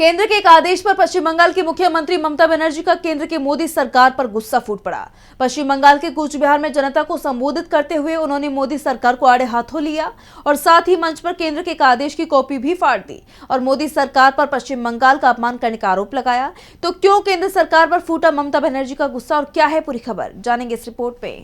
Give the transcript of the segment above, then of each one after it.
केंद्र के एक आदेश पर पश्चिम बंगाल की मुख्यमंत्री ममता बनर्जी का केंद्र की मोदी सरकार पर गुस्सा फूट पड़ा। पश्चिम बंगाल के कूच बिहार में जनता को संबोधित करते हुए उन्होंने मोदी सरकार को आड़े हाथों लिया और साथ ही मंच पर केंद्र के एक आदेश की कॉपी भी फाड़ दी और मोदी सरकार पर पश्चिम बंगाल का अपमान करने का आरोप लगाया। तो क्यों केंद्र सरकार पर फूटा ममता बनर्जी का गुस्सा और क्या है पूरी खबर, जानेंगे इस रिपोर्ट पे।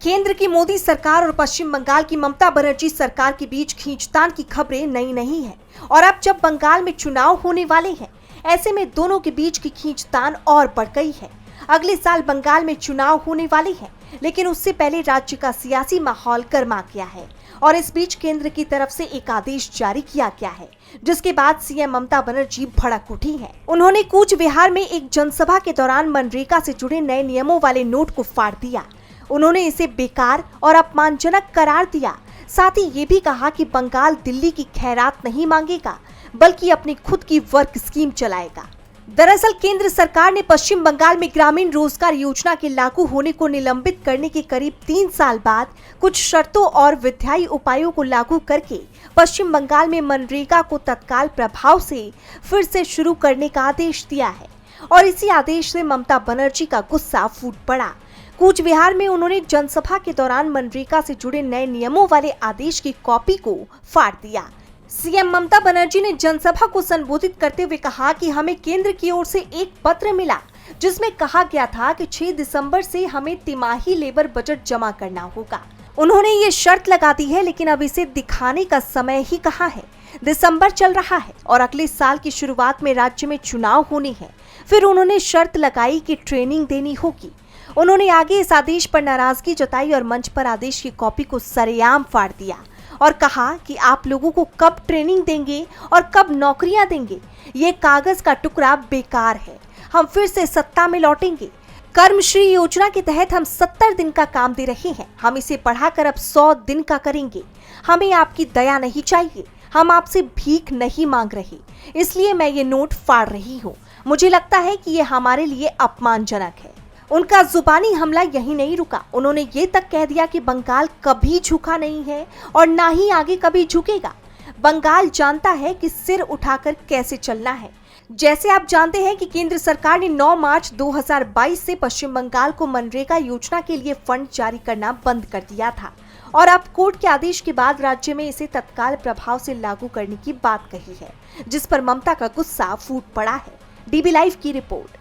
केंद्र की मोदी सरकार और पश्चिम बंगाल की ममता बनर्जी सरकार के बीच खींचतान की खबरें नई नहीं है और अब जब बंगाल में चुनाव होने वाले हैं, ऐसे में दोनों के बीच की खींचतान और बढ़ गई है। अगले साल बंगाल में चुनाव होने वाले हैं, लेकिन उससे पहले राज्य का सियासी माहौल गर्मा गया है और इस बीच केंद्र की तरफ से एक आदेश जारी किया गया है, जिसके बाद सीएम ममता बनर्जी भड़क उठी हैं। उन्होंने कूच बिहार में एक जनसभा के दौरान मनरेगा से जुड़े नए नियमों वाले नोट को फाड़ दिया। उन्होंने इसे बेकार और अपमानजनक करार दिया। साथ ही ये भी कहा कि बंगाल दिल्ली की खैरात नहीं मांगेगा, बल्कि अपनी खुद की वर्क स्कीम चलाएगा। दरअसल केंद्र सरकार ने पश्चिम बंगाल में ग्रामीण रोजगार योजना के लागू होने को निलंबित करने के करीब 3 साल बाद कुछ शर्तों और विधायी उपायों को लागू करके पश्चिम बंगाल में मनरेगा को तत्काल प्रभाव से फिर से शुरू करने का आदेश दिया है और इसी आदेश से ममता बनर्जी का गुस्सा फूट पड़ा। कूच बिहार में उन्होंने जनसभा के दौरान मनरेगा से जुड़े नए नियमों वाले आदेश की कॉपी को फाड़ दिया। सीएम ममता बनर्जी ने जनसभा को संबोधित करते हुए कहा कि हमें केंद्र की ओर से एक पत्र मिला, जिसमें कहा गया था कि 6 दिसंबर से हमें तिमाही लेबर बजट जमा करना होगा। उन्होंने ये शर्त लगा दी है, लेकिन अब इसे दिखाने का समय ही कहाँ है। दिसंबर चल रहा है और अगले साल की शुरुआत में राज्य में चुनाव होने हैं। फिर उन्होंने शर्त लगाई कि ट्रेनिंग देनी होगी। उन्होंने आगे इस आदेश पर नाराजगी जताई और मंच पर आदेश की कॉपी को सरेआम फाड़ दिया और कहा कि आप लोगों को कब ट्रेनिंग देंगे और कब नौकरियां देंगे, ये कागज का टुकड़ा बेकार है। हम फिर से सत्ता में लौटेंगे। कर्मश्री योजना के तहत हम 70 दिन का काम दे रहे हैं, हम इसे बढ़ाकर अब 100 दिन का करेंगे। हमें आपकी दया नहीं चाहिए, हम आपसे भीख नहीं मांग रहे, इसलिए मैं ये नोट फाड़ रही हूँ। मुझे लगता है कि ये हमारे लिए अपमानजनक है। उनका जुबानी हमला यही नहीं रुका, उन्होंने ये तक कह दिया कि बंगाल कभी झुका नहीं है और ना ही आगे कभी झुकेगा। बंगाल जानता है कि सिर उठाकर कैसे चलना है। जैसे आप जानते हैं कि केंद्र सरकार ने 9 मार्च 2022 से पश्चिम बंगाल को मनरेगा योजना के लिए फंड जारी करना बंद कर दिया था और अब कोर्ट के आदेश के बाद राज्य में इसे तत्काल प्रभाव से लागू करने की बात कही है, जिस पर ममता का गुस्सा फूट पड़ा है। डीबी लाइव की रिपोर्ट।